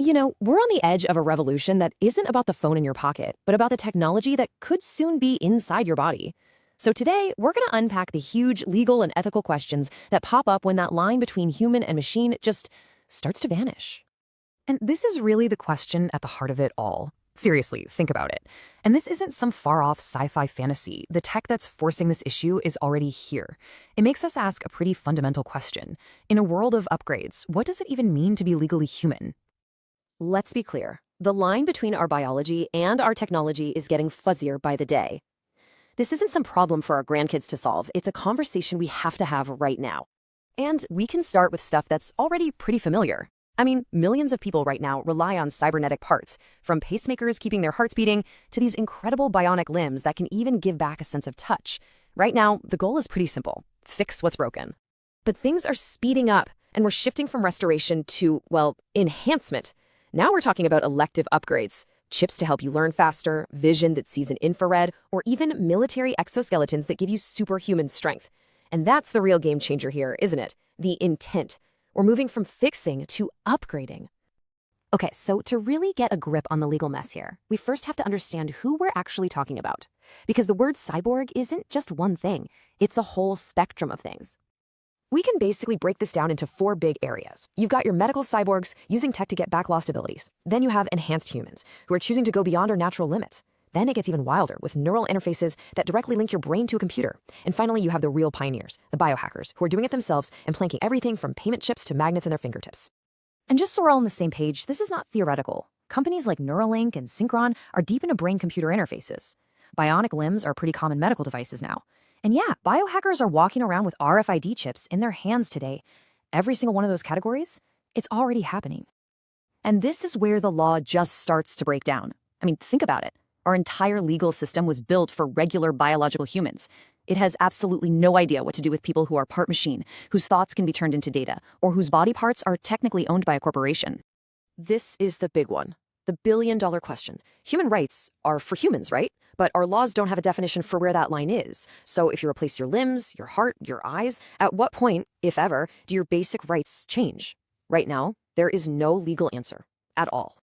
We're on the edge of a revolution that isn't about the phone in your pocket, but about the technology that could soon be inside your body. So today, we're going to unpack the huge legal and ethical questions that pop up when that line between human and machine just starts to vanish. And this is really the question at the heart of it all. Seriously, think about it. And this isn't some far-off sci-fi fantasy. The tech that's forcing this issue is already here. It makes us ask a pretty fundamental question. In a world of upgrades, what does it even mean to be legally human? Let's be clear. The line between our biology and our technology is getting fuzzier by the day. This isn't some problem for our grandkids to solve. It's a conversation we have to have right now. And we can start with stuff that's already pretty familiar. Millions of people right now rely on cybernetic parts, from pacemakers keeping their hearts beating to these incredible bionic limbs that can even give back a sense of touch. Right now, the goal is pretty simple: fix what's broken. But things are speeding up, and we're shifting from restoration to, enhancement. Now we're talking about elective upgrades, chips to help you learn faster, vision that sees in infrared, or even military exoskeletons that give you superhuman strength. And that's the real game changer here, isn't it? The intent. We're moving from fixing to upgrading. Okay, so to really get a grip on the legal mess here, we first have to understand who we're actually talking about. Because the word cyborg isn't just one thing, it's a whole spectrum of things. We can basically break this down into 4 big areas. You've got your medical cyborgs using tech to get back lost abilities. Then you have enhanced humans who are choosing to go beyond our natural limits. Then it gets even wilder with neural interfaces that directly link your brain to a computer. And finally, you have the real pioneers, the biohackers, who are doing it themselves and planking everything from payment chips to magnets in their fingertips. And just so we're all on the same page, this is not theoretical. Companies like Neuralink and Synchron are deep into brain-computer interfaces. Bionic limbs are pretty common medical devices now. And yeah, biohackers are walking around with RFID chips in their hands today. Every single one of those categories, it's already happening. And this is where the law just starts to break down. Think about it. Our entire legal system was built for regular biological humans. It has absolutely no idea what to do with people who are part machine, whose thoughts can be turned into data, or whose body parts are technically owned by a corporation. This is the big one, the billion-dollar question. Human rights are for humans, right? But our laws don't have a definition for where that line is. So if you replace your limbs, your heart, your eyes, at what point, if ever, do your basic rights change? Right now, there is no legal answer at all.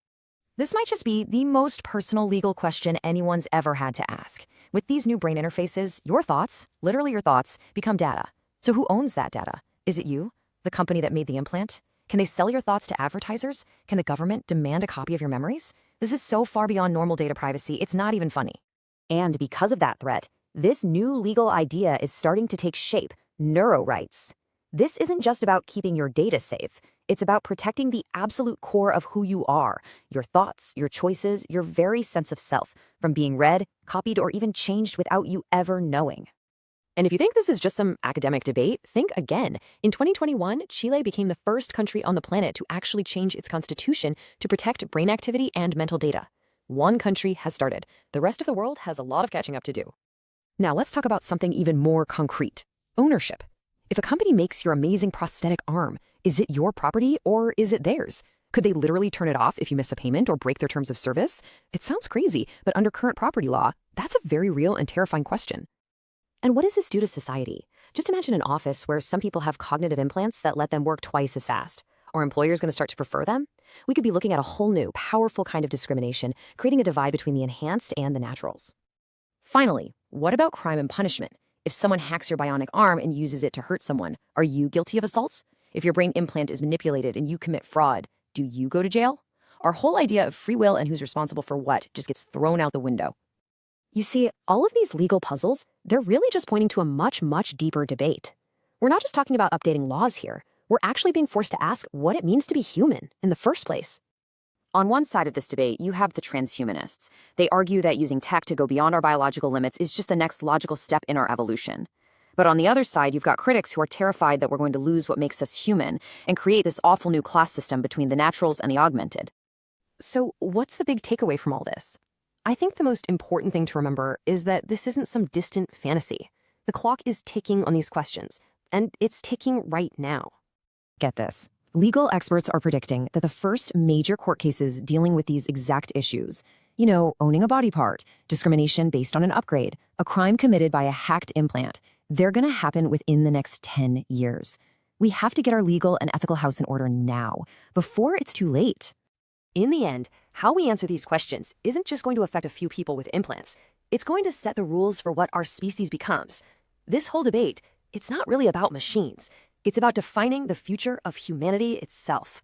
This might just be the most personal legal question anyone's ever had to ask. With these new brain interfaces, your thoughts, literally your thoughts, become data. So who owns that data? Is it you? The company that made the implant? Can they sell your thoughts to advertisers? Can the government demand a copy of your memories? This is so far beyond normal data privacy, it's not even funny. And because of that threat, this new legal idea is starting to take shape: neurorights. This isn't just about keeping your data safe. It's about protecting the absolute core of who you are, your thoughts, your choices, your very sense of self, from being read, copied, or even changed without you ever knowing. And if you think this is just some academic debate, think again. In 2021, Chile became the first country on the planet to actually change its constitution to protect brain activity and mental data. One country has started. The rest of the world has a lot of catching up to do. Now let's talk about something even more concrete: ownership. If a company makes your amazing prosthetic arm, is it your property or is it theirs? Could they literally turn it off if you miss a payment or break their terms of service? It sounds crazy, but under current property law, that's a very real and terrifying question. And what does this do to society? Just imagine an office where some people have cognitive implants that let them work twice as fast. Are employers going to start to prefer them? We could be looking at a whole new, powerful kind of discrimination, creating a divide between the enhanced and the naturals. Finally, what about crime and punishment? If someone hacks your bionic arm and uses it to hurt someone, are you guilty of assaults? If your brain implant is manipulated and you commit fraud, do you go to jail? Our whole idea of free will and who's responsible for what just gets thrown out the window. You see, all of these legal puzzles, they're really just pointing to a much, much deeper debate. We're not just talking about updating laws here. We're actually being forced to ask what it means to be human in the first place. On one side of this debate, you have the transhumanists. They argue that using tech to go beyond our biological limits is just the next logical step in our evolution. But on the other side, you've got critics who are terrified that we're going to lose what makes us human and create this awful new class system between the naturals and the augmented. So what's the big takeaway from all this? I think the most important thing to remember is that this isn't some distant fantasy. The clock is ticking on these questions, and it's ticking right now. Get this. Legal experts are predicting that the first major court cases dealing with these exact issues, owning a body part, discrimination based on an upgrade, a crime committed by a hacked implant, they're going to happen within the next 10 years. We have to get our legal and ethical house in order now, before it's too late. In the end, how we answer these questions isn't just going to affect a few people with implants. It's going to set the rules for what our species becomes. This whole debate, it's not really about machines. It's about defining the future of humanity itself.